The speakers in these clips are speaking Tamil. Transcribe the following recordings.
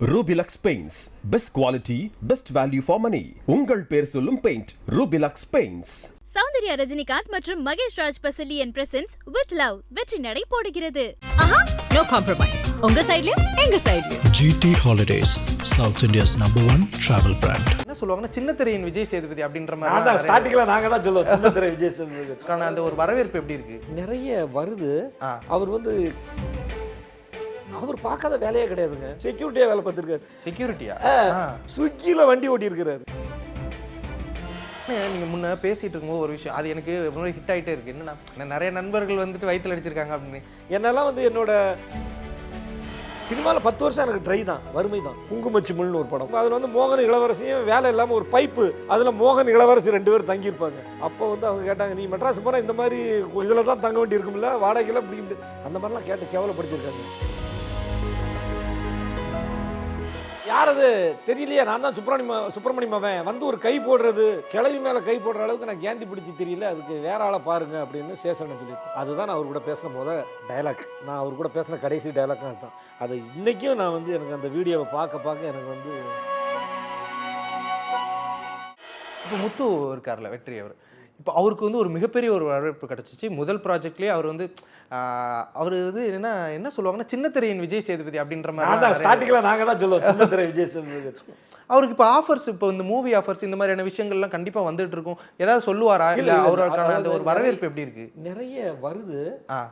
Rubilux Paints. Best quality, best value for money. உங்கள் பேர் சொல்லும் paint Rubilux Paints. Soundarya Rajinikanth மற்றும் Mahesh Raj Pasalian presents with love வெற்றி நடை போடுகிறது. No compromise. உங்க சைடுலயும் எங்க சைடுலயும். GT Holidays, South India's #1 travel brand. என்ன சொல்லுவாங்கன்னா சின்ன திரையின் விஜய் சேதுபதி அப்படின்ற மாதிரி அதான் ஸ்டார்டிங்ல நாங்க தான் சொல்லுவோம் சின்ன திரை விஜய் சேதுபதி. ஆனா அந்த ஒரு வரவேற்பு எப்படி இருக்கு? நிறைய வருது. அவர் பார்க்காத வேலையே கிடையாதுங்க. செக்யூரிட்டியா வேலை பார்த்துருக்காரு. செக்யூரிட்டியா? ஸ்விக்கியில் வண்டி ஓட்டி இருக்கிறாரு. நீங்க முன்ன பேசிட்டு இருக்கும்போது ஒரு விஷயம் அது எனக்கு ஹிட் ஆகிட்டே இருக்கு. என்னன்னா நிறைய நண்பர்கள் வந்துட்டு வயிற்றுல அடிச்சிருக்காங்க அப்படின்னு. என்னெல்லாம் என்னோட சினிமாவில் 10 வருஷம் எனக்கு ட்ரை தான், வறுமை தான். குங்குமச்சிமிழ்னு ஒரு படம், அதில் மோகன் இளவரசியும் வேலை இல்லாமல் ஒரு பைப்பு, அதில் மோகன் இளவரசி 2 பேரும் தங்கியிருப்பாங்க. அப்போ அவங்க கேட்டாங்க, நீ மெட்ராஸ் போனால் இந்த மாதிரி இதில் தான் தங்க வேண்டி இருக்கும்ல, வாடகைலாம் பிடிக்க அந்த மாதிரிலாம் கேட்டு கேவலப்படுத்திருக்காங்க. யார் அது தெரியலையா? நான் தான் சுப்பிரமணியம் அவன் ஒரு கை போடுறது, கிளவி மேலே கை போடுற அளவுக்கு நான் கேந்தி பிடிச்சி தெரியல, அதுக்கு வேற ஆளை பாருங்க அப்படின்னு சேஷனை சொல்லியிருப்பேன். அதுதான் நான் அவர் கூட பேசின முதல் டைலாக். நான் அவர் கூட பேசின கடைசி டைலாக் அதுதான். அது இன்னைக்கும் நான் எனக்கு அந்த வீடியோவை பார்க்க எனக்கு இப்போ முத்து இருக்கார்ல வெற்றி, இப்போ அவருக்கு ஒரு மிகப்பெரிய ஒரு வரவேற்பு கிடச்சிச்சு. முதல் ப்ராஜெக்ட்லேயே அவர் அவர் என்ன சொல்லுவாங்கன்னா சின்ன திரையின் விஜய் சேதுபதி அப்படின்ற மாதிரி ஸ்டார்டிங்கில் நாங்கள் தான் சொல்லுவோம் சின்ன திரை விஜய் சேதுபதி. அவருக்கு இப்போ ஆஃபர்ஸ், இப்போ இந்த மூவி ஆஃபர்ஸ் இந்த மாதிரியான விஷயங்கள்லாம் கண்டிப்பாக வந்துட்டு இருக்கும். ஏதாவது சொல்லுவாரா? இல்லை அவருக்கான அந்த ஒரு வரவேற்பு எப்படி இருக்கு? நிறைய வருது.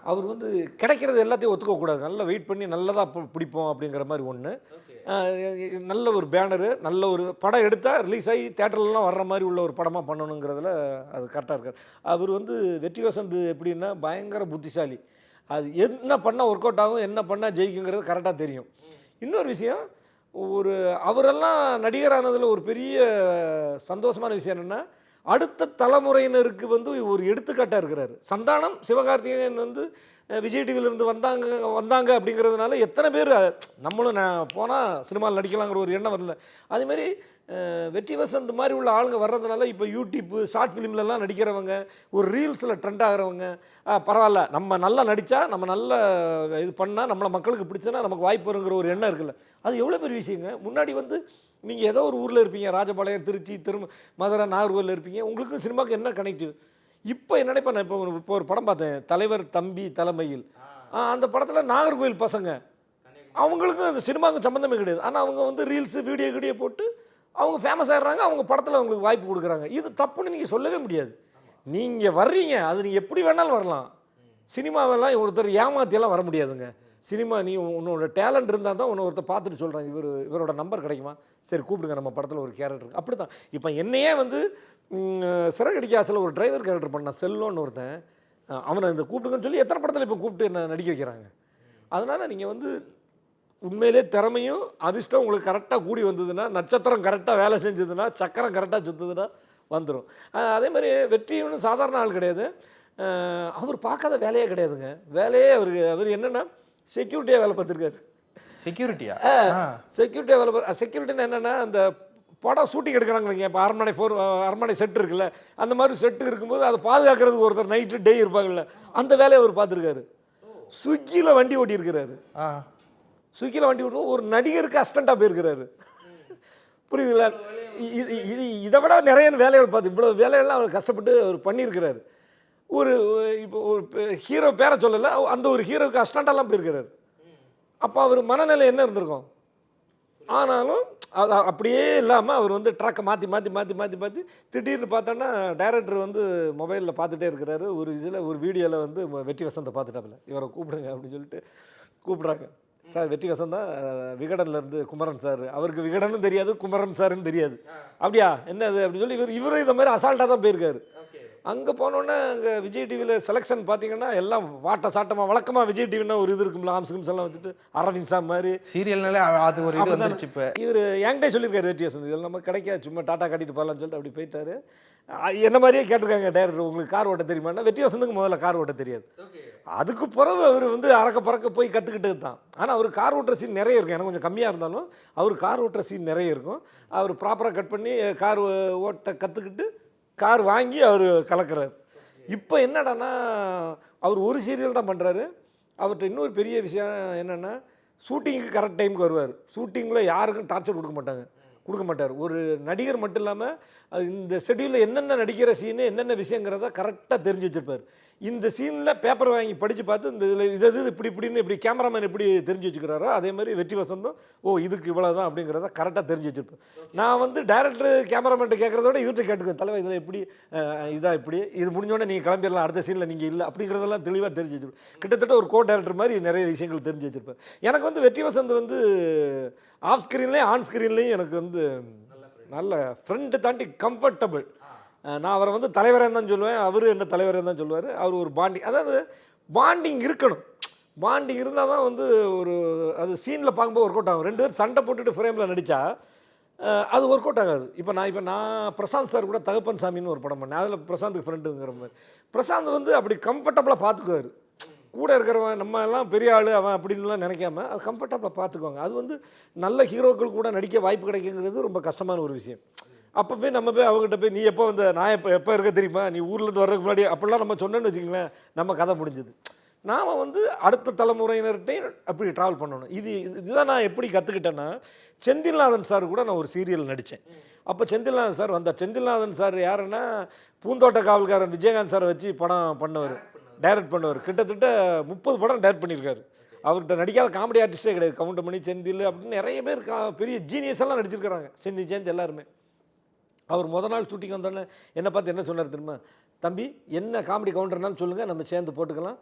அவர் கிடைக்கிறது எல்லாத்தையும் ஒத்துக்க கூடாது, நல்லா வெயிட் பண்ணி நல்லதாக பிடிப்போம் அப்படிங்கிற மாதிரி ஒன்று. நல்ல ஒரு பேனரு, நல்ல ஒரு படம் எடுத்தால் ரிலீஸ் ஆகி தேட்டர்லாம் வர்ற மாதிரி உள்ள ஒரு படமாக பண்ணணுங்கிறதுல அது கரெக்டாக இருக்கார். அவர் வெற்றி வசந்த் எப்படின்னா பயங்கர புத்திசாலி. அது என்ன பண்ணால் ஒர்க் அவுட் ஆகும், என்ன பண்ணால் ஜெயிக்குங்கிறது கரெக்டாக தெரியும். இன்னொரு விஷயம், அவரெல்லாம் நடிகரானதில் ஒரு பெரிய சந்தோஷமான விஷயம் என்னென்னா, அடுத்த தலைமுறையினருக்கு ஒரு எடுத்துக்காட்டாக இருக்கிறாரு. சந்தானம் சிவகார்த்திகேயன் விஜய் டிவியிலேருந்து வந்தாங்க அப்படிங்கிறதுனால எத்தனை பேர் நம்மளும் போனால் சினிமாவில் நடிக்கலாங்கிற ஒரு எண்ணம் வரல. அதேமாதிரி வெற்றி வசந்த் மாதிரி உள்ள ஆளுங்க வர்றதுனால இப்போ யூடியூப்பு ஷார்ட் ஃபிலிம்லலாம் நடிக்கிறவங்க, ஒரு ரீல்ஸில் ட்ரெண்ட் ஆகிறவங்க, பரவாயில்ல நம்ம நல்லா நடித்தா, நம்ம நல்லா இது பண்ணால், நம்மளை மக்களுக்கு பிடிச்சனா நமக்கு வாய்ப்பு வருங்கிற ஒரு எண்ணம் இருக்குல்ல, அது எவ்வளோ பெரிய விஷயங்க. முன்னாடி நீங்கள் ஏதோ ஒரு ஊரில் இருப்பீங்க, ராஜபாளையம், திருச்சி, மதுரை, நாகர்கோவில் இருப்பீங்க, உங்களுக்கு சினிமாவுக்கு என்ன கனெக்டிவ். இப்போ என்ன நினைப்பேன், நான் இப்போ ஒரு படம் பார்த்தேன், தலைவர் தம்பி தலைமையில். அந்த படத்தில் நாகர்கோவில் பசங்க, அவங்களுக்கும் அந்த சினிமாவுக்கு சம்மந்தமே கிடையாது. ஆனால் அவங்க ரீல்ஸு வீடியோ போட்டு அவங்க ஃபேமஸ் ஆகிடுறாங்க, அவங்க படத்தில் அவங்களுக்கு வாய்ப்பு கொடுக்குறாங்க. இது தப்புன்னு நீங்கள் சொல்லவே முடியாது. நீங்கள் வர்றீங்க, அது நீங்கள் எப்படி வேணாலும் வரலாம். சினிமாவெல்லாம் ஒருத்தர் ஏமாத்தியெல்லாம் வர முடியாதுங்க. சினிமா நீ உன்னோட டேலண்ட் இருந்தால் தான் உன்னை ஒருத்தர் பார்த்துட்டு சொல்கிறேன், இவரோட நம்பர் கிடைக்குமா, சரி கூப்பிடுங்க, நம்ம படத்தில் ஒரு கேரக்டர். அப்படி தான் இப்போ என்னையே சிறகடிக்க ஆசையில் ஒரு டிரைவர் கேரக்டர் பண்ணான், செல்லோன்னு ஒருத்தன். அவனை இந்த கூப்பிடுங்கன்னு சொல்லி எத்தனை படத்தில் இப்போ கூப்பிட்டு என்ன நடிக்க வைக்கிறாங்க. அதனால் நீங்கள் உண்மையிலே திறமையும் அதிர்ஷ்டம் உங்களுக்கு கரெக்டாக கூடி வந்ததுன்னா, நட்சத்திரம் கரெக்டாக வேலை செஞ்சதுன்னா, சக்கரம் கரெக்டாக சுற்றுதுன்னா வந்துடும். அதே மாதிரி வெற்றியும் சாதாரண ஆள் கிடையாது. அவர் பார்க்காத வேலையே கிடையாதுங்க. வேலையே அவர் என்னென்னா செக்யூரிட்டியாக வேலை பார்த்துருக்காரு. செக்யூரிட்டியா? செக்யூரிட்டியாக வேலை செக்யூரிட்டின்னு என்னென்னா, அந்த படம் ஷூட்டிங் எடுக்கிறாங்க, இப்போ அரண்மனை செட்டு இருக்குல்ல, அந்த மாதிரி செட்டு இருக்கும்போது அதை பாதுகாக்கிறதுக்கு ஒருத்தர் நைட்டு டே இருப்பாங்கல்ல, அந்த வேலையை அவர் பார்த்துருக்காரு. ஸ்விக்கியில் வண்டி ஓட்டியிருக்கிறாரு. ஸ்விக்கியில் வண்டி ஓட்டுவோம், ஒரு நடிகருக்கு அசிஸ்டண்ட்டாக போயிருக்கிறாரு. புரியுதுங்களா? இதை விட நிறைய வேலைகள் பார்த்து இவ்வளோ வேலைகள்லாம் அவர் கஷ்டப்பட்டு அவர் பண்ணியிருக்கிறாரு. இப்போ ஒரு ஹீரோ பேரை சொல்லலை, அந்த ஒரு ஹீரோவுக்கு அசிஸ்டண்ட்டாலாம் போயிருக்கிறாரு. அப்போ அவர் மனநிலை என்ன இருந்திருக்கும்? ஆனாலும் அது அப்படியே இல்லாமல் அவர் ட்ராக்கை மாற்றி திடீர்னு பார்த்தோன்னா டைரக்டர் மொபைலில் பார்த்துட்டே இருக்கிறாரு. ஒரு வீடியோவில் வெற்றி வசந்தை பார்த்துட்டாப்புல, இவரை கூப்பிடுங்க அப்படின்னு சொல்லிட்டு கூப்பிட்றாங்க. சார் வெற்றி வசந்த் தான், விகடன்லேருந்து குமரன் சார். அவருக்கு விகடனும் தெரியாது, குமரன் சாருன்னு தெரியாது. அப்படியா என்னது அப்படின்னு சொல்லி இவரும் இந்த மாதிரி அசால்ட்டாக தான் போயிருக்காரு. அங்கே போனோன்னே அங்கே விஜய் டிவியில் செலெக்ஷன் பார்த்தீங்கன்னா எல்லாம் வாட்ட சாட்டமாக, வழக்கமாக விஜய் டிவின்னா ஒரு இது இருக்கும்ல, ஆம்ஸ் எல்லாம் வச்சுட்டு அரவிந்த் சார் மாதிரி சீரியல்னாலே அது ஒரு இது வந்துருச்சு. இப்போ இவர் என்கிட்டே சொல்லியிருக்காரு, வெற்றி வசந்த் இதெல்லாம் நம்ம கிடைக்காது, சும்மா டாட்டா காட்டிட்டு போகலான்னு சொல்லிட்டு அப்படி போயிட்டாரு. என்ன மாதிரியே கேட்டிருக்காங்க டைரக்டர், உங்களுக்கு கார் ஓட்ட தெரியுமான்னா, வெற்றி வசந்துக்கு முதல்ல கார் ஓட்ட தெரியாது. அதுக்கு பிறகு அவர் அறக்க பறக்க போய் கற்றுக்கிட்டது தான். ஆனால் அவர் கார் ஓட்டுற சீன் நிறைய இருக்கும், எனக்கு கொஞ்சம் கம்மியாக இருந்தாலும் அவர் கார் ஓட்டுற சீன் நிறைய இருக்கும். அவர் ப்ராப்பராக கட் பண்ணி கார் ஓட்ட கற்றுக்கிட்டு கார் வாங்கி அவர் கலக்கிறார். இப்போ என்னடான்னா, அவர் ஒரு சீரியல் தான் பண்ணுறாரு. அவர்கிட்ட இன்னொரு பெரிய விஷயம் என்னென்னா, ஷூட்டிங்க்கு கரெக்ட் டைமுக்கு வருவார். ஷூட்டிங்கில் யாருக்கும் டார்ச்சர் கொடுக்க மாட்டார். ஒரு நடிகர் மட்டும் இல்லாமல் இந்த ஷெட்யூலில் என்னென்ன நடிக்கிற சீனு என்னென்ன விஷயங்கிறத கரெக்டாக தெரிஞ்சு வச்சுருப்பார். இந்த சீனில் பேப்பர் வாங்கி படித்து பார்த்து இந்த இதில் இது இப்படின்னு இப்படி கேமராமேன் எப்படி தெரிஞ்சு வச்சுக்கிறாரோ அதே மாதிரி வெற்றி வசந்தம் இதுக்கு இவ்வளோ தான் அப்படிங்கிறத கரெக்டாக தெரிஞ்சு வச்சுருப்பேன். நான் வந்து டைரக்டர் கேமராமேன்ட்டு கேட்குறத விட இவர்கிட்ட கேட்டுக்குவேன், தலைவர் இதில் எப்படி இதாக இப்படி இது முடிஞ்சோடனே நீங்கள் கிளம்பிடலாம், அடுத்த சீனில் நீங்கள் இல்லை அப்படிங்கிறதெல்லாம் தெளிவாக தெரிஞ்சு வச்சுருப்பேன். கிட்டத்தட்ட ஒரு டைரக்டர் மாதிரி நிறைய விஷயங்கள் தெரிஞ்சு வச்சுருப்பேன். எனக்கு வந்து வெற்றி வசந்த் வந்து ஆஃப் ஸ்க்ரீன்லேயும் ஆன் ஸ்க்ரீன்லேயும் எனக்கு வந்து நல்ல ஃப்ரெண்டு தாண்டி கம்ஃபர்டபுள். நான் அவரை வந்து தலைவராக தான் சொல்லுவேன், அவர் என்ன தலைவராக தான் சொல்லுவார். அவர் ஒரு பாண்டிங், அதாவது பாண்டிங் இருக்கணும். பாண்டிங் இருந்தால் தான் வந்து ஒரு அது சீனில் பார்க்கும்போது ஒர்க் அவுட் ஆகும். 2 பேர் சண்டை போட்டுட்டு ஃப்ரேமில் நடித்தா அது ஒர்க் அவுட் ஆகாது. இப்போ நான் பிரசாந்த் சார் கூட தகப்பன் சாமின்னு ஒரு படம் பண்ணேன். அதில் பிரசாந்துக்கு ஃப்ரெண்டுங்கிற மாதிரி. பிரசாந்த் வந்து அப்படி கம்ஃபர்டபுளாக பார்த்துக்குவார். கூட இருக்கிறவன் நம்ம எல்லாம் பெரிய ஆள் அவன் அப்படின்லாம் நினைக்காம அது கம்ஃபர்டபுளாக பார்த்துக்குவாங்க. அது வந்து நல்ல ஹீரோக்கள் கூட நடிக்க வாய்ப்பு கிடைக்குங்கிறது ரொம்ப கஷ்டமான ஒரு விஷயம். அப்போ போய் நம்ம போய் அவங்ககிட்ட போய் நீ எப்போ வந்து நான் எப்போ இருக்க தெரியுமா, நீ ஊர்லேருந்து வர்றதுக்கு முன்னாடி அப்படிலாம் நம்ம சொன்னோன்னு வச்சுங்களேன், நம்ம கதை முடிஞ்சுது. நாம் வந்து அடுத்த தலைமுறையினர்கிட்டையும் அப்படி ட்ராவல் பண்ணணும். இதுதான் நான் எப்படி கற்றுக்கிட்டேன்னா, செந்தில்நாதன் சார் கூட நான் ஒரு சீரியல் நடித்தேன். அப்போ செந்தில்நாதன் சார் வந்தார். செந்தில்நாதன் சார் யாருன்னா பூந்தோட்ட காவல்காரன் விஜயகாந்த் சாரை வச்சு படம் பண்ணவர், டைரக்ட் பண்ணுவார். கிட்டத்தட்ட 30 படம் டைரக்ட் பண்ணியிருக்காரு. அவர்கிட்ட நடிக்காத காமெடி ஆர்டிஸ்டே கிடையாது. கவுண்டமணி, செந்தில் அப்படின்னு நிறைய பேர் பெரிய ஜீனியஸ் எல்லாம் நடிச்சிருக்கிறாங்க. செந்தி சேர்ந்து எல்லாருமே. அவர் நாள் ஷூட்டிங் வந்தோடனே என்னை பார்த்து என்ன சொன்னார் தெரியுமா, தம்பி என்ன காமெடி கவுண்டர்னாலும் சொல்லுங்கள், நம்ம சேர்ந்து போட்டுக்கலாம்,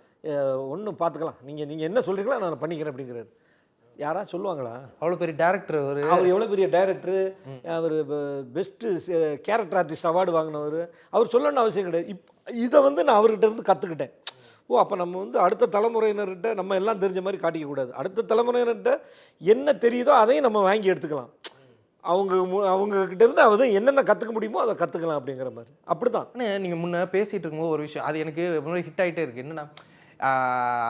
ஒன்றும் பார்த்துக்கலாம், நீங்கள் என்ன சொல்கிறீங்களோ நான் பண்ணிக்கிறேன் அப்படிங்கிறாரு. யாரா சொல்லுவாங்களா? அவ்வளோ பெரிய டேரக்டர் அவர் எவ்வளோ பெரிய டேரக்டர், அவர் பெஸ்ட்டு கேரக்டர் ஆர்டிஸ்ட் அவார்டு வாங்கினவர். அவர் சொல்லணும்னு அவசியம் கிடையாது. இதை வந்து நான் அவர்கிட்ட இருந்து கற்றுக்கிட்டேன். அப்போ நம்ம வந்து அடுத்த தலைமுறையினர்கிட்ட நம்ம எல்லாம் தெரிஞ்ச மாதிரி காட்டிக்கக்கூடாது. அடுத்த தலைமுறையினர்கிட்ட என்ன தெரியுதோ அதையும் நம்ம வாங்கி எடுத்துக்கலாம். அவங்கக்கிட்ட இருந்து அதை என்னென்ன கற்றுக்க முடியுமோ அதை கற்றுக்கலாம் அப்படிங்கிற மாதிரி. அப்படி தான். நீங்கள் முன்னே பேசிகிட்டு இருக்கும்போது ஒரு விஷயம் அது எனக்கு ஹிட் ஆகிட்டே இருக்குது. என்னென்னா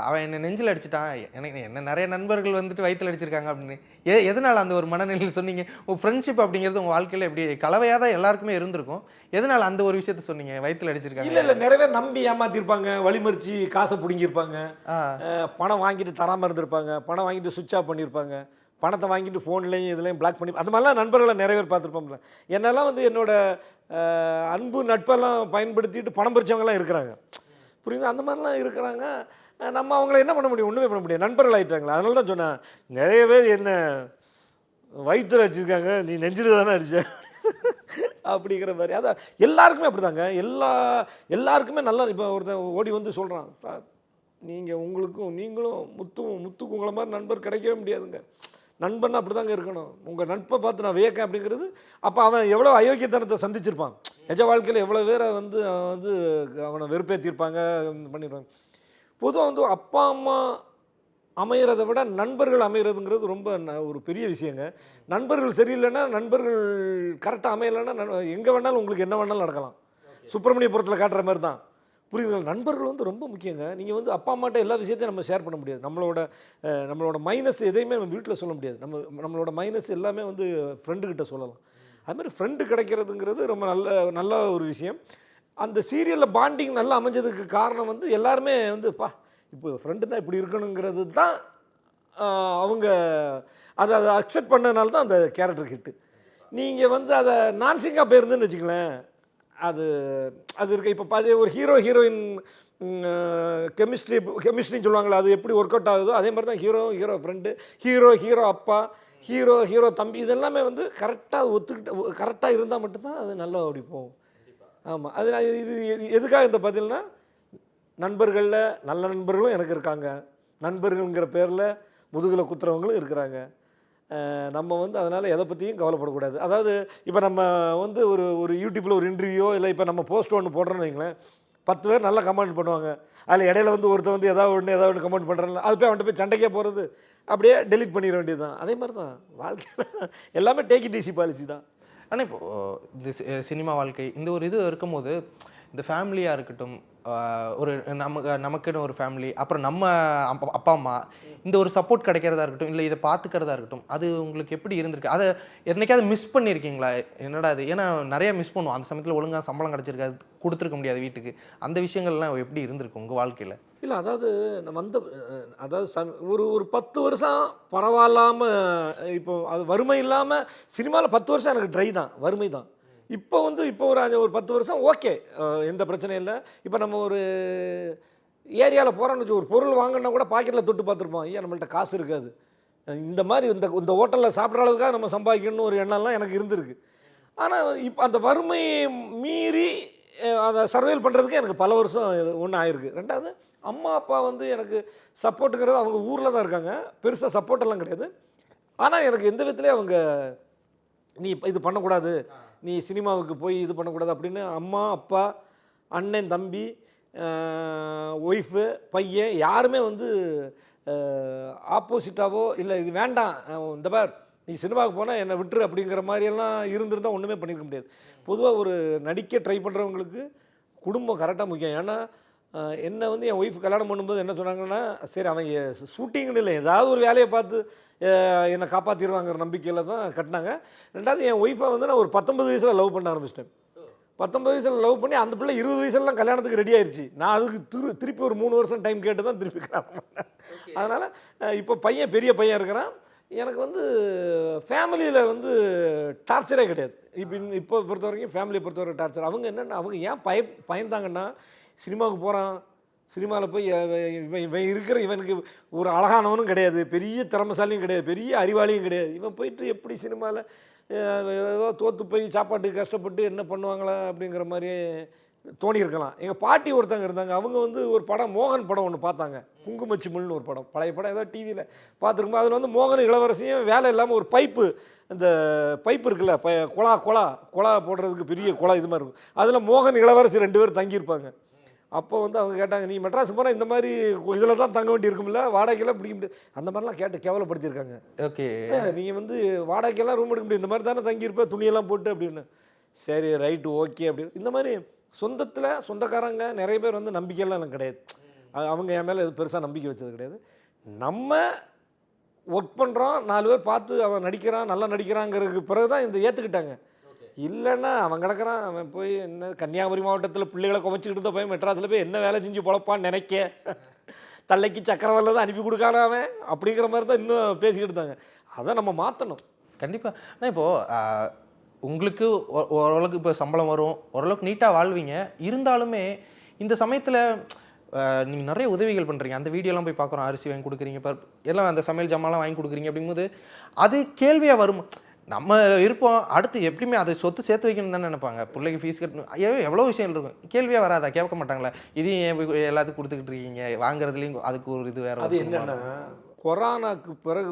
அவன் என்னை நெஞ்சில் அடிச்சிட்டான், எனக்கு என்ன நிறைய நண்பர்கள் வந்துட்டு வயிற்றில் அடிச்சிருக்காங்க அப்படின்னு. எதனால் அந்த ஒரு மனநிலையில் சொன்னீங்க? ஃப்ரெண்ட்ஷிப் அப்படிங்கிறது உங்கள் வாழ்க்கையில் எப்படி கலவையாக தான் எல்லாருக்குமே இருந்திருக்கும். எதனால் அந்த ஒரு விஷயத்த சொன்னீங்க, வயிற்றில் அடிச்சிருக்காங்க? இல்லை நிறைய பேர் நம்பி ஏமாத்திருப்பாங்க, வழிமறிச்சு காசை பிடிங்கிருப்பாங்க, பணம் வாங்கிட்டு தராமல் இருந்திருப்பாங்க, பணம் வாங்கிட்டு சுவிட்ச் ஆஃப் பண்ணியிருப்பாங்க, பணத்தை வாங்கிட்டு ஃபோன்லேயும் இதுலேயும் பிளாக் பண்ணி, அது மாதிரிலாம் நண்பர்களை நிறைய பேர் பார்த்துருப்போம்ல. என்னெல்லாம் வந்து என்னோட அன்பு நட்பெல்லாம் பயன்படுத்திட்டு பணம் பறிச்சவங்கலாம் இருக்கிறாங்க, புரியுது? அந்த மாதிரிலாம் இருக்கிறாங்க. நம்ம அவங்கள என்ன பண்ண முடியும்? ஒன்றுமே பண்ண முடியாது. நண்பர்கள் ஆகிட்டாங்களா. அதனால தான் சொன்னேன், நிறைய பேர் என்ன வயிற்றில் அடிச்சிருக்காங்க, நீ நெஞ்சில் தானே அடிச்ச அப்படிங்கிற மாதிரி. அதான் எல்லாருக்குமே அப்படி தாங்க. எல்லாருக்குமே நல்லா. இப்போ ஒருத்தன் ஓடி வந்து சொல்கிறான், நீங்களும் முத்துக்கு உங்களை மாதிரி நண்பர் கிடைக்கவே முடியாதுங்க. நண்பன் அப்படி தாங்க இருக்கணும். உங்கள் நட்பை பார்த்து நான் வியக்கேன் அப்படிங்கிறது. அப்போ அவன் எவ்வளோ அயோக்கியத்தனத்தை சந்திச்சிருப்பான். நிஜ வாழ்க்கையில் எவ்வளோ பேரை வந்து அவனை வெறுப்பேற்றிருப்பாங்க, பண்ணியிருப்பாங்க. பொதுவாக வந்து அப்பா அம்மா அமைகிறத விட நண்பர்கள் அமைகிறதுங்கிறது ரொம்ப ஒரு பெரிய விஷயங்க. நண்பர்கள் சரியில்லைன்னா, நண்பர்கள் கரெக்டாக அமையலைன்னா எங்கே வேணாலும் உங்களுக்கு என்ன வேணாலும் நடக்கலாம். சுப்பிரமணியபுரத்தில் காட்டுற மாதிரி தான், புரியுதுங்களா? நண்பர்கள் வந்து ரொம்ப முக்கியங்க. நீங்கள் வந்து அப்பா அம்மாட்ட எல்லா விஷயத்தையும் நம்ம ஷேர் பண்ண முடியாது. நம்மளோட மைனஸ் எதையுமே நம்ம வீட்டில் சொல்ல முடியாது. நம்மளோட மைனஸ் எல்லாமே வந்து ஃப்ரெண்டுக்கிட்ட சொல்லலாம். அதுமாதிரி ஃப்ரெண்டு கிடைக்கிறதுங்கிறது ரொம்ப நல்ல ஒரு விஷயம். அந்த சீரியலில் பாண்டிங் நல்லா அமைஞ்சதுக்கு காரணம் வந்து எல்லாருமே வந்து இப்போ ஃப்ரெண்டுனா இப்படி இருக்கணுங்கிறது தான். அவங்க அதை அக்செப்ட் பண்ணதுனால தான் அந்த கேரக்டர் ஹிட்டு. நீங்கள் வந்து அதை நான்சிங்காக போயிருந்துன்னு வச்சுங்களேன், அது இருக்குது. இப்போ ஒரு ஹீரோயின் கெமிஸ்ட்ரின்னு சொல்லுவாங்களே, அது எப்படி ஒர்க் அவுட் ஆகுதோ அதே மாதிரி தான் ஹீரோ ஃப்ரெண்டு, ஹீரோ அப்பா, ஹீரோ தம்பி, இதெல்லாமே வந்து கரெக்டாக ஒத்துக்கிட்டு கரெக்டாக இருந்தால் மட்டும்தான் அது நல்லா அப்படி போகும். ஆமாம். அது இது எதுக்காக இந்த பதில்னா, நண்பர்களில் நல்ல நண்பர்களும் எனக்கு இருக்காங்க, நண்பர்கள்ங்கிற பேரில் முதுகில் குத்துறவங்களும் இருக்கிறாங்க. நம்ம வந்து அதனால் எதை பற்றியும் கவலைப்படக்கூடாது. அதாவது இப்போ நம்ம வந்து ஒரு யூடியூப்பில் ஒரு இன்டர்வியூ இல்லை இப்போ நம்ம போஸ்ட் ஒன்று போடுறோன்னு வைங்களேன், 10 பேர் நல்லா கமெண்ட் பண்ணுவாங்க. அதில் இடையில வந்து ஒருத்தர் வந்து ஏதாவது ஒன்று கமெண்ட் பண்ணுறாங்க, அது போய் அவன்கிட்ட போய் சண்டைக்கே போகிறது, அப்படியே டெலிட் பண்ணிட வேண்டியது தான். அதே மாதிரி தான் வாழ்க்கையில் எல்லாமே டேக் இட் ஈஸி பாலிசி தான். ஆனால் இப்போது இந்த சினிமா வாழ்க்கை இந்த ஒரு இது இருக்கும்போது இந்த ஃபேமிலியாக இருக்கட்டும், ஒரு நமக்குன்னு ஒரு ஃபேமிலி, அப்புறம் நம்ம அப்பா அம்மா, இந்த ஒரு சப்போர்ட் கிடைக்கிறதா இருக்கட்டும், இல்லை இதை பார்த்துக்கிறதா இருக்கட்டும், அது உங்களுக்கு எப்படி இருந்திருக்கு? அதை என்னைக்காவது மிஸ் பண்ணியிருக்கீங்களா? என்னடா அது, ஏன்னா நிறைய மிஸ் பண்ணுவோம் அந்த சமயத்தில். ஒழுங்காக சம்பளம் கிடச்சிருக்காது, கொடுத்துருக்க முடியாது வீட்டுக்கு. அந்த விஷயங்கள்லாம் எப்படி இருந்திருக்கு உங்கள் வாழ்க்கையில்? இல்லை, அதாவது நம்ம அதாவது ஒரு 10 வருஷம் பரவாயில்லாமல், இப்போ அது வறுமை இல்லாமல் சினிமாவில் 10 வருஷம் எனக்கு ட்ரை தான், வறுமை தான். இப்போ ஒரு 10 வருஷம் ஓகே, எந்த பிரச்சனையும் இல்லை. இப்போ நம்ம ஒரு ஏரியாவில் போகிறோன்னு வச்சு ஒரு பொருள் வாங்கினா கூட பாக்கெட்டில் தொட்டு பார்த்துருப்போம், ஐயா நம்மள்ட்ட காசு இருக்காது. இந்த மாதிரி இந்த ஹோட்டலில் சாப்பிட்ற அளவுக்காக நம்ம சம்பாதிக்கணும்னு ஒரு எண்ணம்லாம் எனக்கு இருந்திருக்கு. ஆனால் இப்போ அந்த வறுமையை மீறி அதை சர்வைவல் பண்ணுறதுக்கு எனக்கு பல வருஷம் ஒன்று ஆயிருக்கு. ரெண்டாவது, அம்மா அப்பா எனக்கு சப்போர்ட்டுங்கிறது அவங்க ஊரில் தான் இருக்காங்க, பெருசாக சப்போர்ட்டெல்லாம் கிடையாது. ஆனால் எனக்கு எந்த விதத்துலேயும் அவங்க நீ இது பண்ணக்கூடாது, நீ சினிமாவுக்கு போய் இது பண்ணக்கூடாது அப்படின்னு அம்மா அப்பா அண்ணன் தம்பி ஒய்ஃபு பையன் யாருமே ஆப்போசிட்டாவோ இல்லை இது வேண்டாம் இந்த பார் நீ சினிமாவுக்கு போனால் என்னை விட்டுரு அப்படிங்கிற மாதிரியெல்லாம் இருந்திருந்தால் ஒன்றுமே பண்ணியிருக்க முடியாது. பொதுவாக ஒரு நடிக்க ட்ரை பண்ணுறவங்களுக்கு குடும்பம் கரெக்டாக முக்கியம். ஏன்னா என்னை என் ஒய்ஃப் கல்யாணம் பண்ணும்போது என்ன சொன்னாங்கன்னா, சரி அவன் ஷூட்டிங்னு இல்லை ஏதாவது ஒரு வேலையை பார்த்து என்னை காப்பாற்றிடுவாங்கிற நம்பிக்கையில் தான் கட்டினாங்க. ரெண்டாவது, என் ஒய்ஃபை நான் ஒரு 19 வயசில் லவ் பண்ண ஆரம்பிச்சிட்டேன். 19 வயசில் லவ் பண்ணி அந்த பிள்ளை 20 வயசுலாம் கல்யாணத்துக்கு ரெடி ஆயிடுச்சு. நான் அதுக்கு திருப்பி ஒரு 3 வருஷம் டைம் கேட்டு தான் திருப்பி கல்யாணம் பண்ணேன். அதனால் இப்போ பையன் பெரிய பையன் இருக்கிறான். எனக்கு ஃபேமிலியில் டார்ச்சரே கிடையாது. இப்போ பொறுத்த வரைக்கும் ஃபேமிலியை பொறுத்த வரைக்கும் டார்ச்சர். அவங்க என்னென்னா, அவங்க ஏன் பயந்தாங்கன்னா, சினிமாவுக்கு போகிறான், சினிமாவில் போய் இவனுக்கு ஒரு அழகானவனும் கிடையாது, பெரிய திறமைசாலியும் கிடையாது, பெரிய அறிவாளியும் கிடையாது. இவன் போயிட்டு எப்படி சினிமாவில் ஏதோ தோற்று போய் சாப்பாட்டுக்கு கஷ்டப்பட்டு என்ன பண்ணுவாங்களா அப்படிங்கிற மாதிரியே தோணியிருக்கலாம். எங்கள் பாட்டி ஒருத்தங்க இருந்தாங்க, அவங்க ஒரு படம், மோகன் படம் ஒன்று பார்த்தாங்க, குங்குமச்சிமிழ்னு ஒரு படம், பழைய படம், ஏதோ டிவியில் பார்த்துருக்கும்போது அதில் மோகன் இளவரசியும் வேலை இல்லாமல் ஒரு பைப்பு, இந்த பைப்பு இருக்குல்ல, குழா போடுறதுக்கு பெரிய குழா இது மாதிரி இருக்கும், அதில் மோகன் இளவரசி 2 பேர் தங்கியிருப்பாங்க. அப்போ அவங்க கேட்டாங்க, நீ மெட்ராஸ் போனால் இந்த மாதிரி இதில் தான் தங்க வேண்டி இருக்கும்ல, வாடகைக்கெல்லாம் பிடிக்க முடியாது, அந்த மாதிரிலாம் கேட்டு கேவலப்படுத்தியிருக்காங்க. ஓகே, நீங்கள் வாடகைக்கெல்லாம் ரூம் எடுக்க முடியும், இந்த மாதிரி தானே தங்கியிருப்பேன் துணியெல்லாம் போட்டு அப்படின்னு. சரி ரைட்டு ஓகே அப்படின்னு. இந்த மாதிரி சொந்தக்காரங்க நிறைய பேர் நம்பிக்கையெல்லாம் எனக்கு கிடையாது. அவங்க என் மேலே எது பெருசாக நம்பிக்கை வச்சது கிடையாது. நம்ம ஒர்க் பண்ணுறோம், 4 பேர் பார்த்து அவன் நடிக்கிறான், நல்லா நடிக்கிறாங்கிறதுக்கு பிறகு தான் இந்த ஏற்றுக்கிட்டாங்க. இல்லைன்னா அவன் கிடக்கிறான், அவன் போய் என்ன கன்னியாகுமரி மாவட்டத்தில் பிள்ளைகளை குமைச்சிக்கிட்டு இருந்த போய் மெட்ராஸில் போய் என்ன வேலை செஞ்சு பொழப்பான்னு நினைக்க, தள்ளைக்கு சக்கரவரில் தான் அனுப்பி கொடுக்கான அவன் அப்படிங்கிற மாதிரி தான் இன்னும் பேசிக்கிட்டு இருந்தாங்க. அதை நம்ம மாற்றணும் கண்டிப்பாக. ஆனால் இப்போது உங்களுக்கு ஓரளவுக்கு இப்போ சம்பளம் வரும், ஓரளவுக்கு நீட்டாக வாழ்வீங்க. இருந்தாலுமே இந்த சமயத்தில் நீங்கள் நிறைய உதவிகள் பண்ணுறீங்க. அந்த வீடியோலாம் போய் பார்க்குறோம், அரிசி வாங்கி கொடுக்குறீங்க, இப்போ எல்லாம் அந்த சமையல் ஜாமான்லாம் வாங்கி கொடுக்குறீங்க. அப்படிங்கும்போது அது கேள்வியாக வரும். நம்ம இருப்போம், அடுத்து எப்படியுமே அதை சொத்து சேர்த்து வைக்கணும்னு தானே நினைப்பாங்க. பிள்ளைக்கு ஃபீஸ் கட்டணும், எவ்வளோ விஷயம் இருக்கும். கேள்வியாக வராதா? கேட்க மாட்டாங்களா? இதையும் எல்லாத்துக்கும் கொடுத்துக்கிட்டு இருக்கீங்க, வாங்குறதுலேயும் அதுக்கு ஒரு இது வேறு. அது என்னென்னா, கொரோனாக்கு பிறகு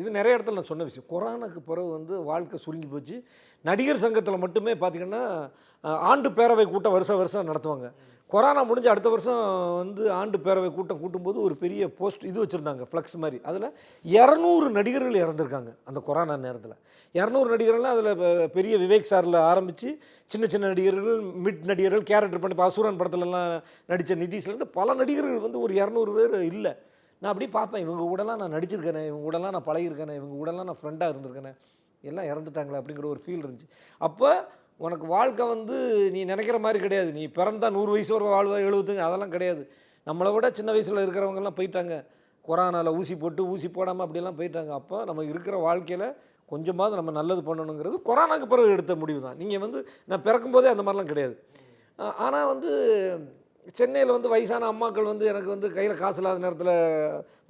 இது நிறைய இடத்துல நான் சொன்ன விஷயம். கொரோனாக்கு பிறகு வாழ்க்கை சுருங்கி போச்சு. நடிகர் சங்கத்தில் மட்டுமே பார்த்திங்கன்னா ஆண்டு பேரவை கூட்டம் வருஷம் நடத்துவாங்க. கொரோனா முடிஞ்ச அடுத்த வருஷம் ஆண்டு பேரவை கூட்டம் கூட்டும்போது ஒரு பெரிய போஸ்ட் இது வச்சுருந்தாங்க, ஃப்ளக்ஸ் மாதிரி. அதில் 200 நடிகர்கள் இறந்துருக்காங்க அந்த கொரோனா நேரத்தில். 200 நடிகர்கள்லாம் அதில் பெரிய விவேக் சாரில் ஆரம்பித்து சின்ன நடிகர்கள், மிட் நடிகர்கள், கேரக்டர் பண்ணி அசுரன் படத்துலலாம் நடித்த நிதிஷ்லேருந்து பல நடிகர்கள் ஒரு 200 பேர் இல்லை. நான் அப்படியே பார்ப்பேன், இவங்க கூடலாம் நான் நடிச்சிருக்கேனே, இவங்க கூடலாம் நான் பழகிருக்கேனே, இவங்க கூடலாம் நான் ஃப்ரெண்டாக இருந்திருக்கேனே, எல்லாம் இறந்துட்டாங்களே அப்படிங்கிற ஒரு ஃபீல் இருந்துச்சு. அப்போ உனக்கு வாழ்க்கை நீ நினைக்கிற மாதிரி கிடையாது. நீ பிறந்தா 100 வயசு வரை வாழ்வா, 75, அதெல்லாம் கிடையாது. நம்மளை விட சின்ன வயசில் இருக்கிறவங்கெல்லாம் போயிட்டாங்க, கொரோனாவில் ஊசி போட்டு ஊசி போடாமல் அப்படியெல்லாம் போயிட்டாங்க. அப்போ நம்ம இருக்கிற வாழ்க்கையில் கொஞ்சமாவது நம்ம நல்லது பண்ணணுங்கிறது கொரோனாக்கு பிறகு எடுத்த முடிவு தான். நீங்கள் நான் பிறக்கும்போதே அந்த மாதிரிலாம் கிடையாது. ஆனால் சென்னையில் வயசான அம்மாக்கள் எனக்கு கையில் காசு இல்லாத நேரத்தில்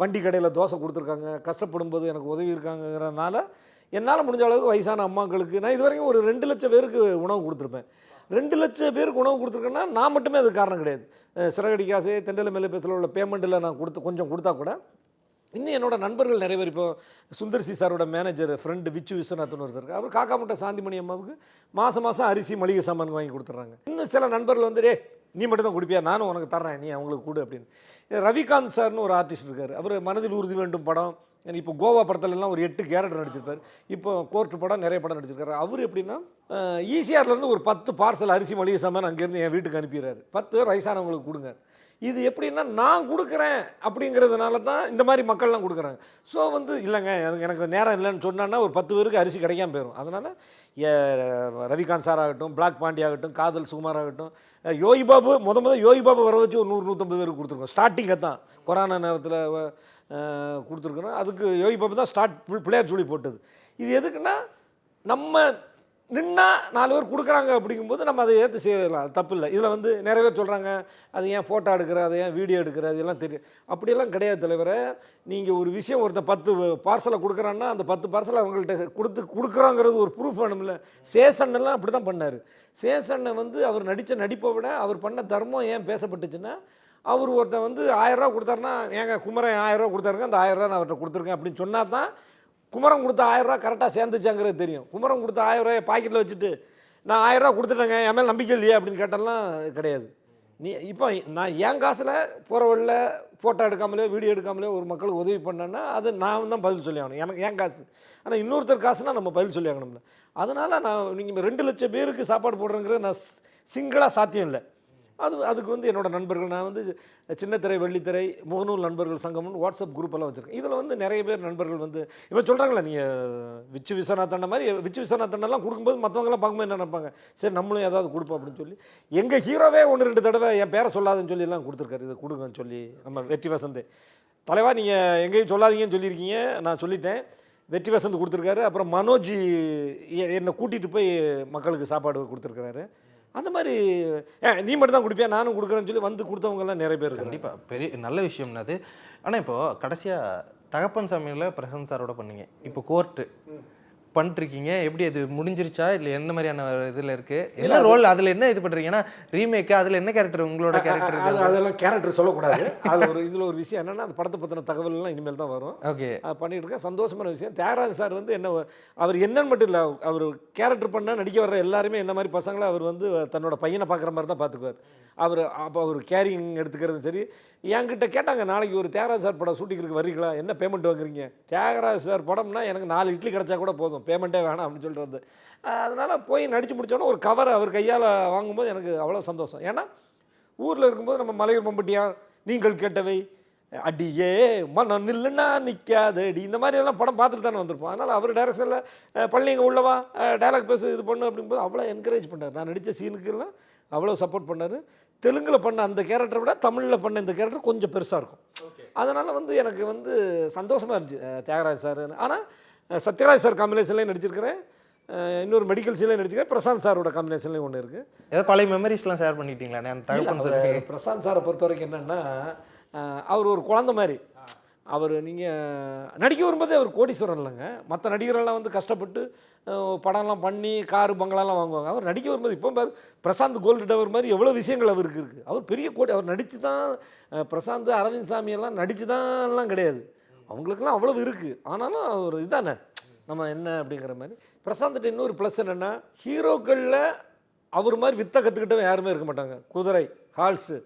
வண்டி கடையில் தோசை கொடுத்துருக்காங்க, கஷ்டப்படும் போது எனக்கு உதவி இருக்காங்கிறனால என்னால் முடிஞ்ச அளவுக்கு வயசான அம்மாக்களுக்கு நான் இது வரைக்கும் ஒரு 2 லட்சம் பேருக்கு உணவு கொடுத்துருப்பேன். 2 லட்சம் பேருக்கு உணவு கொடுத்துருக்கேன்னா நான் மட்டுமே அதுக்கு காரணம் கிடையாது. சிறகடி காசு, தெண்டல மேலே பேசல உள்ள பேமெண்ட்டில் நான் கொஞ்சம் கொடுத்தா கூட இன்னும் என்னோட நண்பர்கள் நிறைய பேர், இப்போ சுந்தர்சி சாரோட மேனேஜர் ஃப்ரெண்டு விச்சு விஸ்வநாத்னு ஒருத்தர், அவர் காக்காமுட்டை சாந்திமணி அம்மாவுக்கு மாதம் அரிசி மளிகை சாமான் வாங்கி கொடுத்துட்றாங்க. இன்னும் சில நண்பர்கள் நீ மட்டும் தான் குடிப்பியா, நானும் உனக்கு தர்றேன், நீ அவங்களுக்கு கொடு அப்படின்னு. ரவிகாந்த் சார்னு ஒரு ஆர்டிஸ்ட் இருக்கார், அவர் மனதில் உறுதி வேண்டும் படம், இப்போ கோவா படத்துலலாம் ஒரு 8 கேரக்டர் நடிச்சிருப்பார். இப்போ கோர்ட்டு படம் நிறைய படம் நடிச்சிருக்காரு. அவர் எப்படின்னா ஈசிஆர்லேருந்து ஒரு 10 பார்சல் அரிசி மளிகை சாமான் அங்கேருந்து என் வீட்டுக்கு அனுப்பிடுறாரு. 10 வயசானவங்களுக்கு கொடுங்க. இது எப்படின்னா நான் கொடுக்குறேன் அப்படிங்கிறதுனால தான் இந்த மாதிரி மக்கள்லாம் கொடுக்குறாங்க. ஸோ வந்து இல்லைங்க எனக்கு நேரம் இல்லைன்னு சொன்னான்னா ஒரு 10 பேருக்கு அரிசி கிடைக்காம போயிடும். அதனால் ரவிகாந்த் சார் ஆகட்டும், பிளாக் பாண்டி ஆகட்டும், காதல் சுகுமார் ஆகட்டும், யோகி பாபு யோகி பாபு வர வச்சு ஒரு 100-150 பேருக்கு கொடுத்துருக்கோம். ஸ்டார்டிங்கை தான் கொரோனா நேரத்தில் கொடுத்துருக்குறோம். அதுக்கு யோகி பாபு தான் பிள்ளையார் சொல்லி போட்டது. இது எதுக்குன்னா நம்ம நின்னா 4 பேர் கொடுக்குறாங்க அப்படிங்கும்போது நம்ம அதை ஏற்று செய்யலாம், தப்பு இல்லை. இதில் வந்து நிறைய பேர் சொல்கிறாங்க அது ஏன் ஃபோட்டோ எடுக்கிற, அதை ஏன் வீடியோ எடுக்கிற, அதெல்லாம் தெரியும். அப்படியெல்லாம் கிடையாது தலைவரை. நீங்கள் ஒரு விஷயம் ஒருத்தர் 10 பார்சலை கொடுக்குறான்னா அந்த 10 பார்சலை அவங்கள்ட்ட கொடுக்குறோங்கிறது ஒரு ப்ரூஃப் வேணும்ல. சேசன்னெல்லாம் அப்படி தான் பண்ணார். சேசன்னை வந்து அவர் நடித்த நடிப்பை விட அவர் பண்ண தர்மம் ஏன் பேசப்பட்டுச்சுன்னா, அவர் ஒருத்தர் வந்து 1000 ரூபா கொடுத்தாருன்னா, ஏங்க குமரன் 1000 ரூபா கொடுத்தாருங்க, அந்த 1000 ரூபா நான் அவர்கிட்ட கொடுத்துருக்கேன் அப்படின்னு சொன்னால் தான் குமரன் கொடுத்த 1000 ரூபா கரெக்டாக சேர்ந்துச்சாங்கிறது தெரியும். குமரன் கொடுத்த 1000 ரூபாய் பாக்கெட்டில் வச்சுட்டு நான் 1000 ரூபா கொடுத்துட்டேங்க, என் மேலே நம்பிக்கை இல்லையா அப்படின்னு கேட்டாலாம் கிடையாது. இப்போ நான் என் காசில் போகிற வழியில் ஃபோட்டோ எடுக்காமலே வீடியோ எடுக்காமலே ஒரு மக்களுக்கு உதவி பண்ணேன்னா அது நான் தான் பதில் சொல்லி ஆகணும். எனக்கு என் காசு. ஆனால் இன்னொருத்தர் காசுனால் நம்ம பதில் சொல்லி ஆகணும்ல. அதனால் நான் நீங்கள் 2 லட்சம் பேருக்கு சாப்பாடு போடுறேங்கிறது நான் சிங்கிளாக சாத்தியம் இல்லை. அதுக்கு வந்து என்னோடய நண்பர்கள், நான் வந்து சின்னத்திரை வெள்ளித்திரை முகநூல் நண்பர்கள் சங்கம்னு வாட்ஸ்அப் குரூப்பெல்லாம் வச்சுருக்கேன். இதில் வந்து நிறைய பேர் நண்பர்கள் வந்து இப்போ சொல்கிறாங்களே, நீங்கள் விச்சு விஸ்வநாதன் மாதிரி விச்சு விஸ்வநாதன்லாம் கொடுக்கும்போது மற்றவங்களாம் பார்க்கும்போது என்ன நினைப்பாங்க, சரி நம்மளும் ஏதாவது கொடுப்போம் அப்படின்னு சொல்லி எங்கள் ஹீரோவே 1-2 தடவை என் பேரை சொல்லாதுன்னு சொல்லி எல்லாம் கொடுத்துருக்காரு. இது கொடுங்கன்னு சொல்லி நம்ம வெற்றி வசந்த் தலைவா நீங்கள் எங்கேயும் சொல்லாதீங்கன்னு சொல்லியிருக்கீங்க, நான் சொல்லிட்டேன். வெற்றி வசந்த் கொடுத்துருக்காரு. அப்புறம் மனோஜ் என்னை கூட்டிகிட்டு போய் மக்களுக்கு சாப்பாடு கொடுத்துருக்காரு. அந்த மாதிரி நீ மட்டும் தான் கொடுப்பியா நானும் கொடுக்குறேன்னு சொல்லி வந்து கொடுத்தவங்கலாம் நிறைய பேர். கண்டிப்பாக பெரிய நல்ல விஷயம்னா அது. ஆனால் இப்போது கடைசியாக தகப்பன் சாமியில் பிரசாந்த் சாரோட பண்ணீங்க, இப்போ கோர்ட்டு பண்ணிருக்கீங்க. எப்படி அது முடிஞ்சிருச்சா இல்லை எந்த மாதிரியான இதில் இருக்குது, என்ன ரோல், அதில் என்ன இது பண்ணுறீங்கன்னா ரீமேக்கு, அதில் என்ன கேரக்டர் உங்களோட கேரக்டர்? அதெல்லாம் கேரக்டர் சொல்லக்கூடாது. அதில் இதில் ஒரு விஷயம் என்னென்னா, அந்த படத்தை பற்றின தகவல்லாம் இனிமேல் தான் வரும். ஓகே, பண்ணிட்டு இருக்கேன். சந்தோஷமான விஷயம். தியாகராஜ் சார் வந்து என்ன, அவர் என்னன்னு மட்டும் இல்லை, அவர் கேரக்டர் பண்ணால் நடிக்க வர்ற எல்லாருமே என்ன மாதிரி பசங்களை அவர் வந்து தன்னோட பையனை பார்க்குற மாதிரி தான் பார்த்துக்குவார். அப்போ அவர் கேரிங் எடுத்துக்கிறது சரி. என்கிட்ட கேட்டாங்க, நாளைக்கு ஒரு தியாகராஜ் சார் படம் ஷூட்டிங்கிறதுக்கு வரீங்களா, என்ன பேமெண்ட் வாங்குறீங்க? தியாகராஜ் சார் படம்னா எனக்கு 4 இட்லி கிடச்சா கூட போதும், பேமெண்ட்டே வேணாம் அப்படின்னு சொல்லிட்டு வந்து அதனால் போய் நடித்து முடித்தோன்னே ஒரு கவர் அவர் கையால் வாங்கும்போது எனக்கு அவ்வளோ சந்தோஷம். ஏன்னா ஊரில் இருக்கும்போது நம்ம மலையூர் மம்பட்டியா, நீங்கள் கேட்டவை, அடியே மனம் நில்லுன்னா நிற்காதடி, இந்த மாதிரி எல்லாம் படம் பார்த்துட்டு தானே வந்திருப்போம். அதனால் அவர் டைரக்ஷனில் பள்ளிங்க உள்ளவா டைலாக் பேச இது பண்ணு அப்படிங்கும்போது அவ்வளோ என்கரேஜ் பண்ணார். நான் நடித்த சீனுக்குலாம் அவ்வளோ சப்போர்ட் பண்ணார். தெலுங்கில் பண்ண அந்த கேரக்டரை விட தமிழில் பண்ண இந்த கேரக்டர் கொஞ்சம் பெருசாக இருக்கும். அதனால் வந்து எனக்கு வந்து சந்தோஷமாக இருந்துச்சு தியாகராஜ் சார். ஆனால் சத்யராஜ் சார் காம்பினேஷன்லேயும் நடிச்சிருக்கிறேன், இன்னொரு மெடிக்கல் சீன்லேயும் நடிச்சிருக்கேன், பிரசாந்த் சாரோட காம்பினேஷன்லேயும் ஒன்று இருக்குது. ஏதாவது பழைய மெமரிஸ்லாம் ஷேர் பண்ணிட்டீங்களா? தகப்பன் சார் பிரசாந்த் சாரை பொறுத்த வரைக்கும் என்னென்னா, அவர் ஒரு குழந்தை மாதிரி. அவர் நீங்கள் நடிக்க வரும்போதே அவர் கோடீஸ்வரன் இல்லைங்க. மற்ற நடிகரெல்லாம் வந்து கஷ்டப்பட்டு படம்லாம் பண்ணி காரு பங்களாலாம் வாங்குவாங்க. அவர் நடிக்க வரும்போது இப்போ பிரசாந்த் கோல்டு டவர் மாதிரி எவ்வளோ விஷயங்கள் அவருக்கு இருக்குது. அவர் பெரிய கோடி, அவர் நடித்து தான், பிரசாந்த் அரவிந்த் சாமியெல்லாம் நடித்து தான்லாம் கிடையாது, அவங்களுக்கெல்லாம் அவ்வளோ இருக்குது. ஆனாலும் அவர் இதானே நம்ம என்ன அப்படிங்கிற மாதிரி. பிரசாந்த்கிட்ட இன்னொரு ப்ளஸ் என்னென்னா, ஹீரோக்களில் அவர் மாதிரி வித்தை கற்றுக்கிட்டவங்க யாருமே இருக்க மாட்டாங்க. குதிரை, ஹால்ஸு,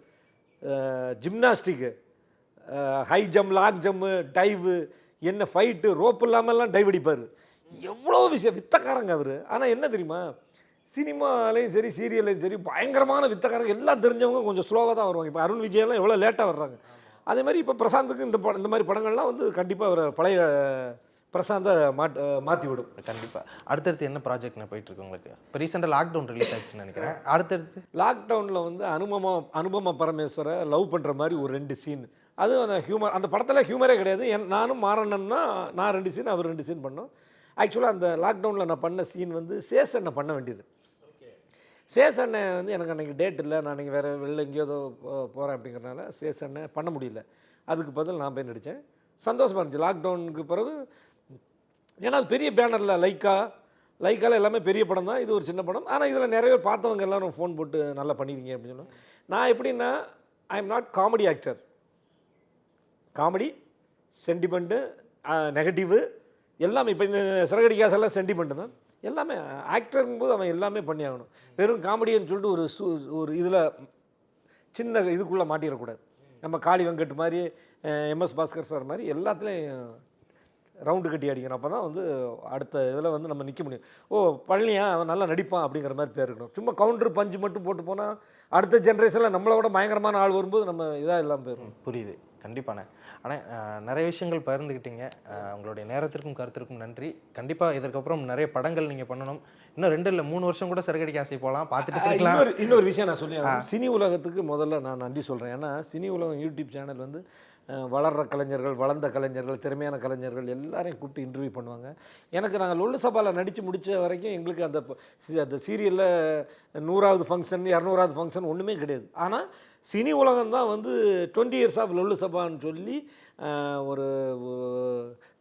gymnastic, high jump, long jump, dive, என்ன ஃபைட்டு, ரோப்பு இல்லாமல்லாம் டைவ் அடிப்பார். எவ்வளோ விஷயம் வித்தக்காரங்க அவர். ஆனால் என்ன தெரியுமா, சினிமாலையும் சரி சீரியல்லையும் சரி பயங்கரமான வித்தக்காரங்க. எல்லாம் தெரிஞ்சவங்க கொஞ்சம் ஸ்லோவாக தான் வருவாங்க. இப்போ அருண் விஜயெல்லாம் எவ்வளோ லேட்டாக வர்றாங்க. அதே மாதிரி இப்போ பிரசாந்துக்கு இந்த மாதிரி படங்கள்லாம் வந்து கண்டிப்பாக அவர் பழைய பிரசாந்தை மாற்றி விடும். கண்டிப்பாக. அடுத்தடுத்து என்ன ப்ராஜெக்ட்னா போயிட்டுருக்கு உங்களுக்கு? இப்போ ரீசெண்டாக லாக்டவுன் ரிலீஸ் ஆயிடுச்சுன்னு நினைக்கிறேன். அடுத்தடுத்து லாக்டவுனில் வந்து அனுபமா பரமேஸ்வரை லவ் பண்ணுற மாதிரி ஒரு 2 சீன். அதுவும் அந்த ஹியூமர், அந்த படத்தில் ஹியூமரே கிடையாது. நானும் மாறண்ணன் தான், நான் 2 சீன், அவர் 2 சீன் பண்ணோம். ஆக்சுவலாக அந்த லாக்டவுனில் நான் பண்ண சீன் வந்து சேசண்ணை பண்ண வேண்டியது. சேசண்ணை வந்து எனக்கு அன்றைக்கி டேட் இல்லை, நான் அன்றைக்கி வேறு வெளில எங்கேயோ போகிறேன் அப்படிங்கிறனால சேசண்ணை பண்ண முடியல. அதுக்கு பதில் நான் போய் நடித்தேன். சந்தோஷமாக இருந்துச்சு. லாக்டவுனுக்கு பிறகு, ஏன்னா அது பெரிய பேனரில் லைக்காவில் எல்லாமே பெரிய படம் தான், இது ஒரு சின்ன படம். ஆனால் இதில் நிறைய பேர் பார்த்தவங்க எல்லோரும் ஃபோன் போட்டு நல்லா பண்ணியிருக்கீங்க அப்படின்னு சொன்னோம். நான் எப்படின்னா, I am not comedy actor. Comedy, sentiment, நெகட்டிவு எல்லாமே. இப்போ இந்த சிறகடி காசெல்லாம் சென்டிமெண்ட்டு தான். எல்லாமே ஆக்டருங்கும்போது அவன் எல்லாமே பண்ணி ஆகணும். வெறும் காமெடின்னு சொல்லிட்டு ஒரு இதில் சின்ன இதுக்குள்ளே மாட்டிடக்கூடாது. நம்ம காளி வெங்கட் மாதிரி, எம்எஸ் பாஸ்கர் சார் மாதிரி எல்லாத்துலேயும் ரவுண்டு கட்டி அடிக்கணும். அப்போ தான் வந்து அடுத்த இதில் வந்து நம்ம நிற்க முடியும். ஓ பழனியா அவன் நல்லா நடிப்பான் அப்படிங்கிற மாதிரி பேர் இருக்கணும். சும்மா கவுண்டர் பஞ்சு மட்டும் போட்டு போனால் அடுத்த ஜென்ரேஷனில் நம்மளை விட பயங்கரமான ஆள் வரும்போது நம்ம இதாக இல்லாமல் போயிடும். புரியுது, கண்டிப்பாண்ணே. ஆனால் நிறைய விஷயங்கள் பகிர்ந்துக்கிட்டீங்க. உங்களுடைய நேரத்திற்கும் கருத்திற்கும் நன்றி. கண்டிப்பாக இதற்கப்புறம் நிறைய படங்கள் நீங்கள் பண்ணணும். இன்னும் 2 இல்லை 3 வருஷம் கூட சிறகடிக்க ஆசை போகலாம், பார்த்துட்டு போய்க்கலாம். இன்னொரு விஷயம் நான் சொல்லி சினி உலகத்துக்கு முதல்ல நான் நன்றி சொல்கிறேன். ஏன்னா சினி உலகம் யூடியூப் சேனல் வந்து வளர்கிற கலைஞர்கள், வளர்ந்த கலைஞர்கள், திறமையான கலைஞர்கள் எல்லாரையும் கூப்பிட்டு இன்டர்வியூ பண்ணுவாங்க. எனக்கு நாங்கள் லொல்லு சபாவில் நடித்து முடித்த வரைக்கும் எங்களுக்கு அந்த சீரியலில் 100வது ஃபங்க்ஷன் 200வது ஃபங்க்ஷன் ஒன்றுமே கிடையாது. ஆனால் சினி உலகம் தான் வந்து 20 இயர்ஸ் ஆஃப் லொல்லு சபான்னு சொல்லி ஒரு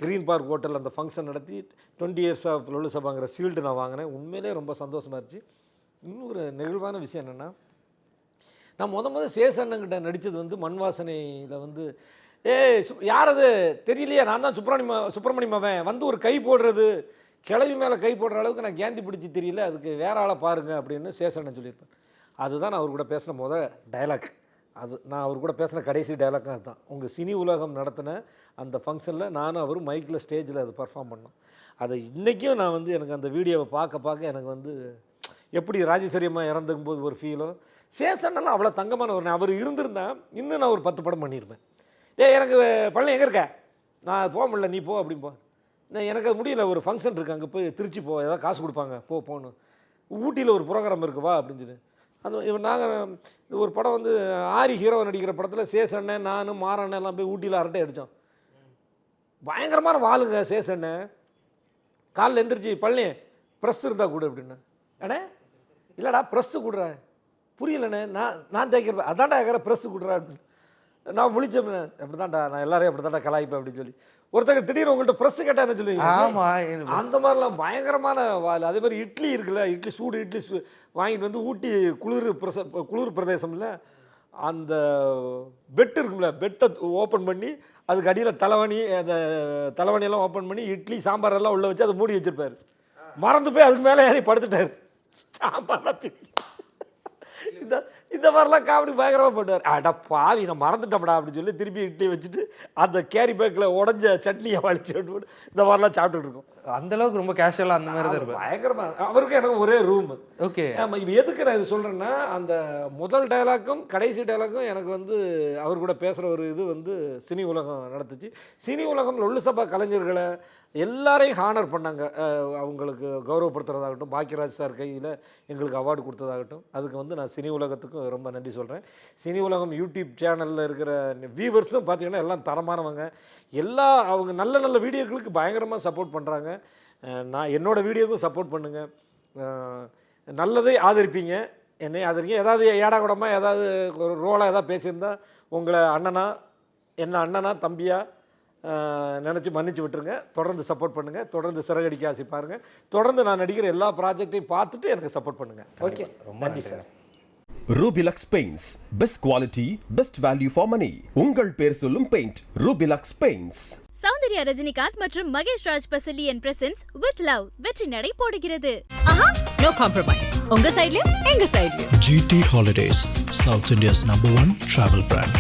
க்ரீன் பார்க் ஹோட்டல் அந்த ஃபங்க்ஷன் நடத்தி 20 இயர்ஸ் ஆஃப் லொல்லு சபாங்கிற சீல்டு நான் வாங்கினேன். உண்மையிலே ரொம்ப சந்தோஷமாக இருந்துச்சு. இன்னொரு நெகிழ்வான விஷயம் என்னென்னா, நான் முதல் சேசண்ணங்கிட்ட நடித்தது வந்து மண் வாசனையில் வந்து யார் அது தெரியலையே, நான் தான் சுப்பிரமணியம் அவன் வந்து ஒரு கை போடுறது, கிளவி மேலே கை போடுற அளவுக்கு நான் கேந்தி பிடிச்சி தெரியல, அதுக்கு வேற ஆளை பாருங்க அப்படின்னு சேசண்ணன் சொல்லியிருப்பேன். அதுதான் நான் அவர் கூட பேசின முதல் டைலாக். நான் அவர் கூட பேசின கடைசி டைலாக் அதுதான். உங்கள் சினி உலகம் நடத்தின அந்த ஃபங்க்ஷனில் நானும் அவரும் மைக்கில் ஸ்டேஜில் அது பர்ஃபார்ம் பண்ணோம். அதை இன்றைக்கும் நான் வந்து எனக்கு அந்த வீடியோவை பார்க்க எனக்கு வந்து எப்படி ராஜேஸ்வரியமாக இறந்துக்கும் போது ஒரு ஃபீலும், சேசண்ணெல்லாம் அவ்வளோ தங்கமானவர். அவர் இருந்திருந்தா இன்னும் நான் ஒரு 10 படம் பண்ணியிருப்பேன். எனக்கு பழனி எங்கே இருக்க, நான் போக முடியல, நீ போ அப்படின்போ. எனக்கு அது முடியல, ஒரு ஃபங்க்ஷன் இருக்குது, அங்கே போய் திருச்சி போ, ஏதாவது காசு கொடுப்பாங்க, போகணும். ஊட்டியில் ஒரு ப்ரோக்ராம் இருக்குவா அப்படின்னு சொல்லி அந்த நாங்கள் ஒரு படம் வந்து ஆரி ஹீரோ நடிக்கிற படத்தில் சேசண்ணன் நானும் மாறண்ணன் எல்லாம் போய் ஊட்டியில் அரட்டை அடித்தோம். பயங்கரமான வாளுங்க சேசண்ணன். காலில் எந்திரிச்சு பழனி ப்ரெஸ் இருந்தால் கூட அப்படின்னா, அண்ணே இல்லைடா ப்ரெஸ்ஸு கொடுறா, புரியலண்ணே, நான் தேய்க்கிறேன், அதான்டா கேட்குற ப்ரெஸ்ஸு கொடுறா அப்படின்னு. நான் முழிச்சேன், அப்படி தான்டா நான் எல்லாரையும் அப்படி தான்டா கலாய்ப்பேன் அப்படின்னு சொல்லி. ஒருத்தங்க திடீர்னு உங்கள்கிட்ட ப்ரெஸ்ஸு கேட்டான்னு சொல்லி அந்த மாதிரிலாம் பயங்கரமான வால். அதே மாதிரி இட்லி இருக்குல்ல, சூடு இட்லி வாங்கிட்டு வந்து ஊட்டி குளிர் பிரதேசம் இல்லை, அந்த பெட்டு இருக்கும்ல, பெட்டை ஓப்பன் பண்ணி அதுக்கு அடியில் தலைவணியெல்லாம் ஓப்பன் பண்ணி இட்லி சாம்பார் எல்லாம் உள்ளே வச்சு அதை மூடி வச்சுருப்பார். மறந்து போய் அதுக்கு மேலே ஏறி படுத்துட்டார். சாம்பார்லாம் இந்த மாதிரிலாம் காமெடி பயங்கரமாக போட்டார். அடா பாவி நான் மறந்துட்டோம்டா அப்படின்னு சொல்லி திருப்பி இட்லி வச்சுட்டு அந்த கேரி பேக்கில் உடஞ்ச சட்னியை வலிச்சு விட்டு இந்த மாதிரிலாம் சாப்பிட்டுட்டு இருக்கோம். அந்தளவுக்கு ரொம்ப கேஷுவலாக அந்த மாதிரி தான் இருக்கும். பயங்கரமாக. அவருக்கு எனக்கு ஒரே ரூம். ஓகே. ஆமாம். இப்போ எதுக்கு நான் இது சொல்கிறேன்னா, அந்த முதல் டைலாக்கும் கடைசி டைலாக்கும் எனக்கு வந்து அவர் கூட பேசுகிற ஒரு இது வந்து சினி உலகம் நடத்துச்சு. சினி உலகம் லொல்லு சபா கலைஞர்களை எல்லாரையும் ஹானர் பண்ணாங்க. அவங்களுக்கு கௌரவப்படுத்துறதாகட்டும், பாக்கியராஜ் சார் கையில் எங்களுக்கு அவார்டு கொடுத்ததாகட்டும், அதுக்கு வந்து நான் சினி உலகத்துக்கும் ரொம்ப நன்றி சொல்கிறேன். சினி உலகம் யூடியூப் சேனலில் இருக்கிற வியூவர்ஸும் பார்த்திங்கன்னா எல்லாம் தரமானவங்க. அவங்க நல்ல வீடியோக்களுக்கு பயங்கரமாக சப்போர்ட் பண்ணுறாங்க. நான் என்னோடய வீடியோவுக்கும் சப்போர்ட் பண்ணுங்கள். நல்லதை ஆதரிப்பீங்க, என்னை ஆதரிங்க. ஏதாவது ஏடா கூடமாக ஏதாவது ஒரு ரோலாக ஏதாவது பேசியிருந்தா உங்களை அண்ணனா தம்பியா நினச்சி மன்னிச்சு விட்டுருங்க. தொடர்ந்து சப்போர்ட் பண்ணுங்கள், தொடர்ந்து சிறகடிக்க ஆசை பாருங்கள், தொடர்ந்து நான் நடிக்கிற எல்லா ப்ராஜெக்டையும் பார்த்துட்டு எனக்கு சப்போர்ட் பண்ணுங்கள். ஓகே, ரொம்ப நன்றி sir. Rubilux paints, best quality, best value for money. உங்கள் பேர் சொல்லும் பெயிண்ட் ரூபிலக்ஸ் பெயிண்ட்ஸ். சௌந்தர்யா ரஜினிகாந்த் மற்றும் Mahesh Raj Pasalian presents with love வெற்றி நடை போடுகிறது. No compromise. உங்க சைடுலயும் எங்க சைடுலயும். GT Holidays, South India's #1 travel brand.